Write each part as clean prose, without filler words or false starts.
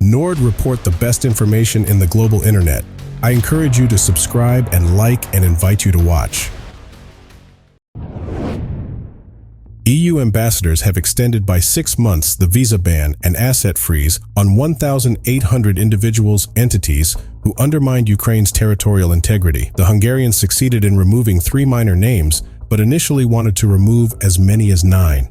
Nord report the best information in the global internet. I encourage you to subscribe and like and invite you to watch. EU ambassadors have extended by 6 months the visa ban and asset freeze on 1,800 individuals, entities who undermined Ukraine's territorial integrity. The Hungarians succeeded in removing 3 minor names, but initially wanted to remove as many as 9.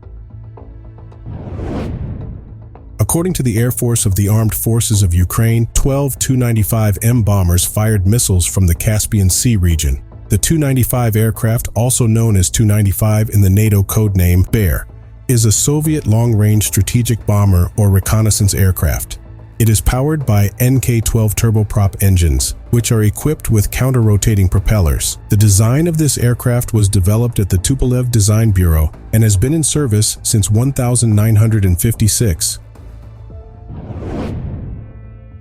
According to the Air Force of the Armed Forces of Ukraine, 12 Tu-95M bombers fired missiles from the Caspian Sea region. The Tu-95 aircraft, also known as Tu-95 in the NATO codename Bear, is a Soviet long-range strategic bomber or reconnaissance aircraft. It is powered by NK-12 turboprop engines, which are equipped with counter-rotating propellers. The design of this aircraft was developed at the Tupolev Design Bureau and has been in service since 1956.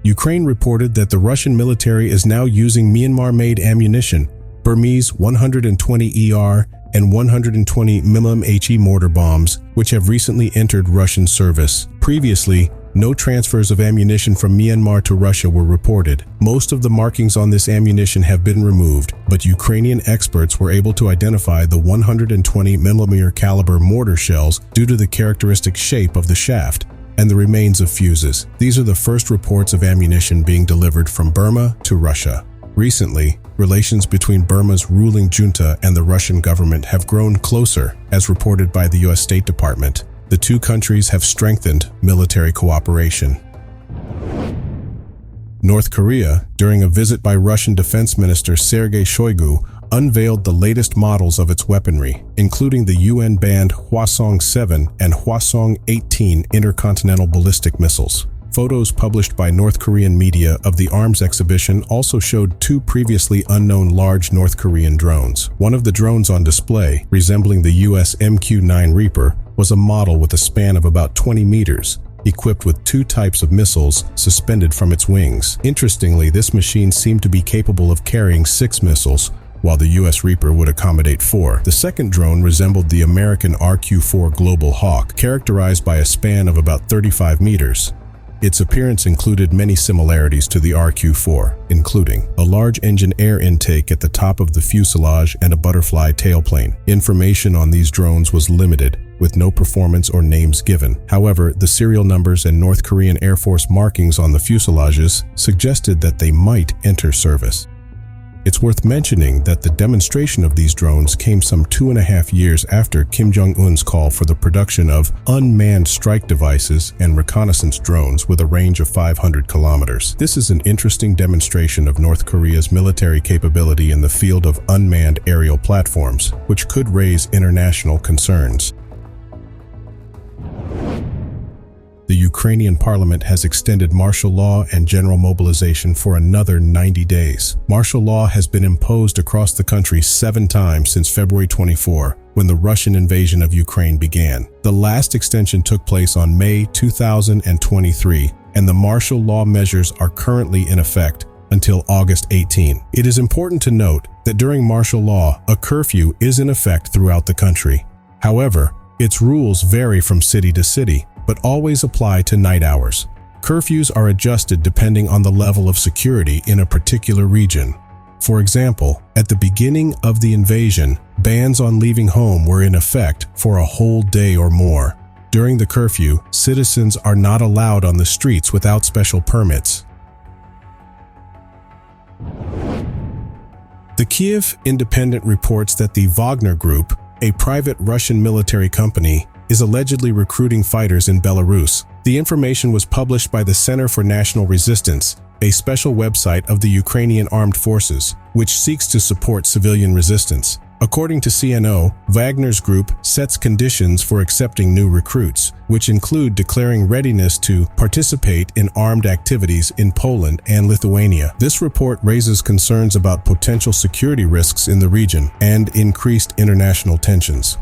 Ukraine reported that the Russian military is now using Myanmar-made ammunition, Burmese 120ER and 120 mm HE mortar bombs, which have recently entered Russian service. Previously, no transfers of ammunition from Myanmar to Russia were reported. Most of the markings on this ammunition have been removed, but Ukrainian experts were able to identify the 120 mm caliber mortar shells due to the characteristic shape of the shaft and the remains of fuses. These are the first reports of ammunition being delivered from Burma to Russia. Recently, relations between Burma's ruling junta and the Russian government have grown closer, as reported by the U.S. State Department. The two countries have strengthened military cooperation. North Korea, during a visit by Russian Defense Minister Sergei Shoigu, unveiled the latest models of its weaponry, including the UN-banned Hwasong-7 and Hwasong-18 intercontinental ballistic missiles. Photos published by North Korean media of the arms exhibition also showed 2 previously unknown large North Korean drones. One of the drones on display, resembling the US MQ-9 Reaper, was a model with a span of about 20 meters, equipped with 2 types of missiles suspended from its wings. Interestingly, this machine seemed to be capable of carrying 6 missiles, while the US Reaper would accommodate 4. The second drone resembled the American RQ-4 Global Hawk, characterized by a span of about 35 meters. Its appearance included many similarities to the RQ-4, including a large engine air intake at the top of the fuselage and a butterfly tailplane. Information on these drones was limited, with no performance or names given. However, the serial numbers and North Korean Air Force markings on the fuselages suggested that they might enter service. It's worth mentioning that the demonstration of these drones came some 2.5 years after Kim Jong-un's call for the production of unmanned strike devices and reconnaissance drones with a range of 500 kilometers. This is an interesting demonstration of North Korea's military capability in the field of unmanned aerial platforms, which could raise international concerns. The Ukrainian parliament has extended martial law and general mobilization for another 90 days. Martial law has been imposed across the country 7 times since February 24, when the Russian invasion of Ukraine began. The last extension took place on May 2023, and the martial law measures are currently in effect until August 18. It is important to note that during martial law, a curfew is in effect throughout the country. However, its rules vary from city to city, but always apply to night hours. Curfews are adjusted depending on the level of security in a particular region. For example, at the beginning of the invasion, bans on leaving home were in effect for a whole day or more. During the curfew, citizens are not allowed on the streets without special permits. The Kyiv Independent reports that the Wagner Group, a private Russian military company, is allegedly recruiting fighters in Belarus. The information was published by the Center for National Resistance, a special website of the Ukrainian Armed Forces, which seeks to support civilian resistance. According to CNO, Wagner's group sets conditions for accepting new recruits, which include declaring readiness to participate in armed activities in Poland and Lithuania. This report raises concerns about potential security risks in the region and increased international tensions.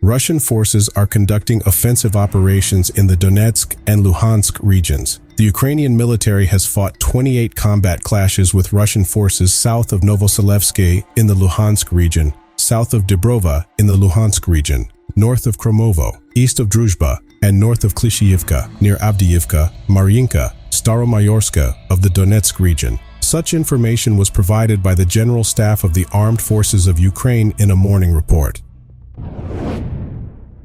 Russian forces are conducting offensive operations in the Donetsk and Luhansk regions. The Ukrainian military has fought 28 combat clashes with Russian forces south of Novoselivske in the Luhansk region, south of Dibrova in the Luhansk region, north of Kromovo, east of Druzhba, and north of Klishchiivka, near Avdiivka, Marinka, Staromayorska of the Donetsk region. Such information was provided by the General Staff of the Armed Forces of Ukraine in a morning report.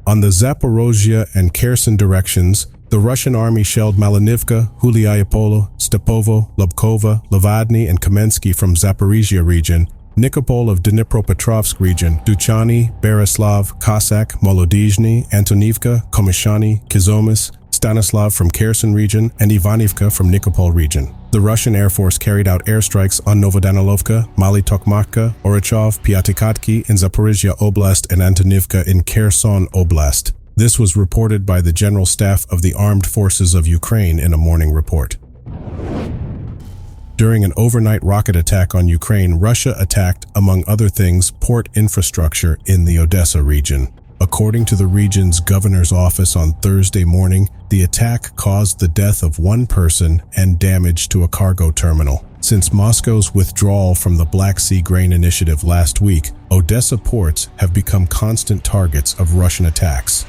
On the Zaporozhye and Kherson directions, the Russian army shelled Malynivka, Huliaipole, Stepowe, Lobkovo, Levadne and Kamieński from Zaporizhzhya region, Nikopol of Dnipropetrovsk region, Dudczany, Beryssław, Kozackie, Mołodiżne, Antonivka, Komyszany, Kizomys, Stanislav from Kherson region, and Ivanówka from Nikopol region. The Russian Air Force carried out airstrikes on Novodanylovka, Mała Tokmachka, Orichiv, Pyatykatki in Zaporizhzhya Oblast and Antonivka in Kherson Oblast. This was reported by the General Staff of the Armed Forces of Ukraine in a morning report. During an overnight rocket attack on Ukraine, Russia attacked, among other things, port infrastructure in the Odessa region. According to the region's governor's office on Thursday morning, the attack caused the death of one person and damage to a cargo terminal. Since Moscow's withdrawal from the Black Sea Grain Initiative last week, Odessa ports have become constant targets of Russian attacks.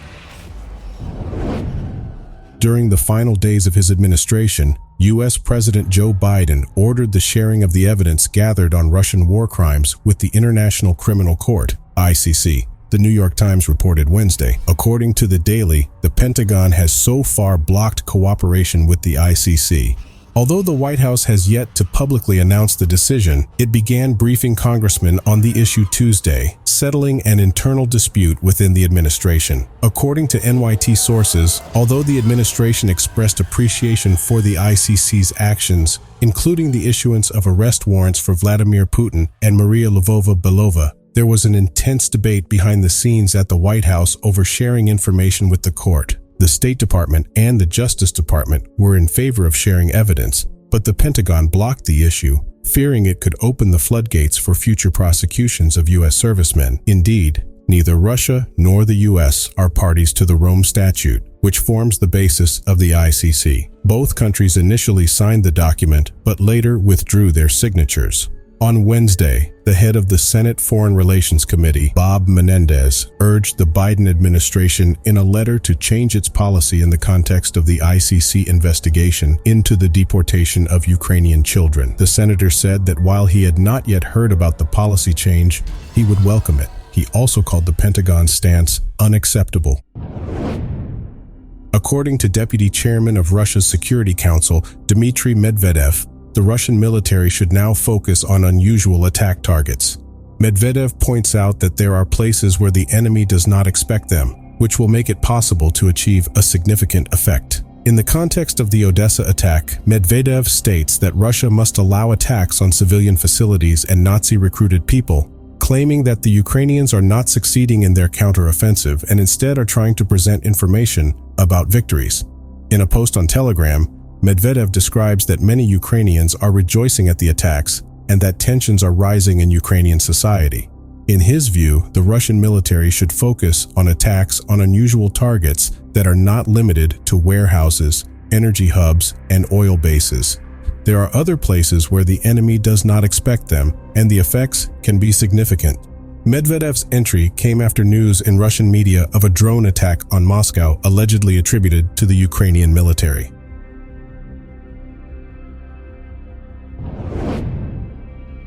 During the final days of his administration, U.S. President Joe Biden ordered the sharing of the evidence gathered on Russian war crimes with the International Criminal Court, ICC. The New York Times reported Wednesday. According to the Daily, the Pentagon has so far blocked cooperation with the ICC. Although the White House has yet to publicly announce the decision, it began briefing congressmen on the issue Tuesday, settling an internal dispute within the administration. According to NYT sources, although the administration expressed appreciation for the ICC's actions, including the issuance of arrest warrants for Vladimir Putin and Maria Lvova-Belova, there was an intense debate behind the scenes at the White House over sharing information with the court. The State Department and the Justice Department were in favor of sharing evidence, but the Pentagon blocked the issue, fearing it could open the floodgates for future prosecutions of U.S. servicemen. Indeed, neither Russia nor the U.S. are parties to the Rome Statute, which forms the basis of the ICC. Both countries initially signed the document, but later withdrew their signatures. On Wednesday, the head of the Senate Foreign Relations Committee, Bob Menendez, urged the Biden administration in a letter to change its policy in the context of the ICC investigation into the deportation of Ukrainian children. The senator said that while he had not yet heard about the policy change, he would welcome it. He also called the Pentagon's stance unacceptable. According to Deputy Chairman of Russia's Security Council, Dmitry Medvedev, the Russian military should now focus on unusual attack targets. Medvedev points out that there are places where the enemy does not expect them, which will make it possible to achieve a significant effect. In the context of the Odessa attack, Medvedev states that Russia must allow attacks on civilian facilities and Nazi-recruited people, claiming that the Ukrainians are not succeeding in their counteroffensive and instead are trying to present information about victories. In a post on Telegram, Medvedev describes that many Ukrainians are rejoicing at the attacks and that tensions are rising in Ukrainian society. In his view, the Russian military should focus on attacks on unusual targets that are not limited to warehouses, energy hubs, and oil bases. There are other places where the enemy does not expect them, and the effects can be significant. Medvedev's entry came after news in Russian media of a drone attack on Moscow allegedly attributed to the Ukrainian military.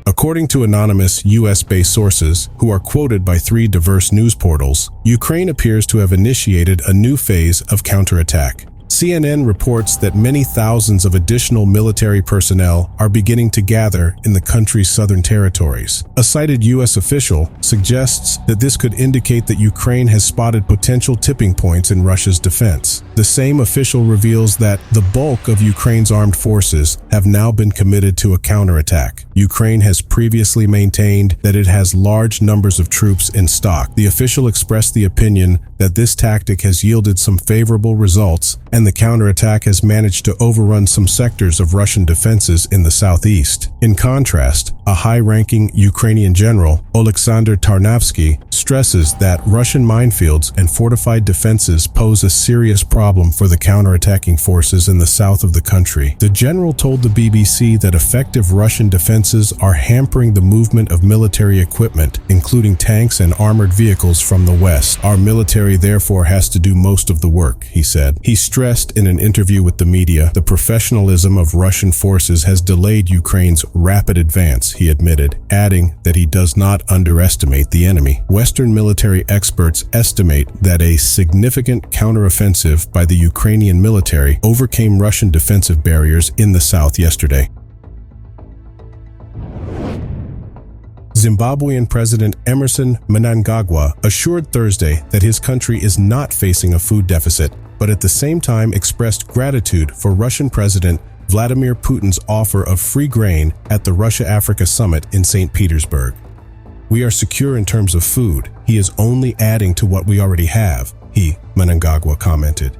According to anonymous US-based sources, who are quoted by 3 diverse news portals, Ukraine appears to have initiated a new phase of counterattack. CNN reports that many thousands of additional military personnel are beginning to gather in the country's southern territories. A cited U.S. official suggests that this could indicate that Ukraine has spotted potential tipping points in Russia's defense. The same official reveals that the bulk of Ukraine's armed forces have now been committed to a counterattack. Ukraine has previously maintained that it has large numbers of troops in stock. The official expressed the opinion that this tactic has yielded some favorable results, and the counterattack has managed to overrun some sectors of Russian defenses in the southeast. In contrast, A high-ranking Ukrainian general, Oleksandr Tarnavsky, stresses that Russian minefields and fortified defenses pose a serious problem for the counterattacking forces in the south of the country. The general told the BBC that effective Russian defenses are hampering the movement of military equipment, including tanks and armored vehicles from the west. Our military therefore has to do most of the work, he said. He stressed in an interview with the media the professionalism of Russian forces has delayed Ukraine's rapid advance, he admitted, adding that he does not underestimate the enemy. Western military experts estimate that a significant counteroffensive by the Ukrainian military overcame Russian defensive barriers in the south yesterday. Zimbabwean President Emmerson Mnangagwa assured Thursday that his country is not facing a food deficit, but at the same time expressed gratitude for Russian President Vladimir Putin's offer of free grain at the Russia-Africa Summit in St. Petersburg. "We are secure in terms of food. He is only adding to what we already have," Mnangagwa commented.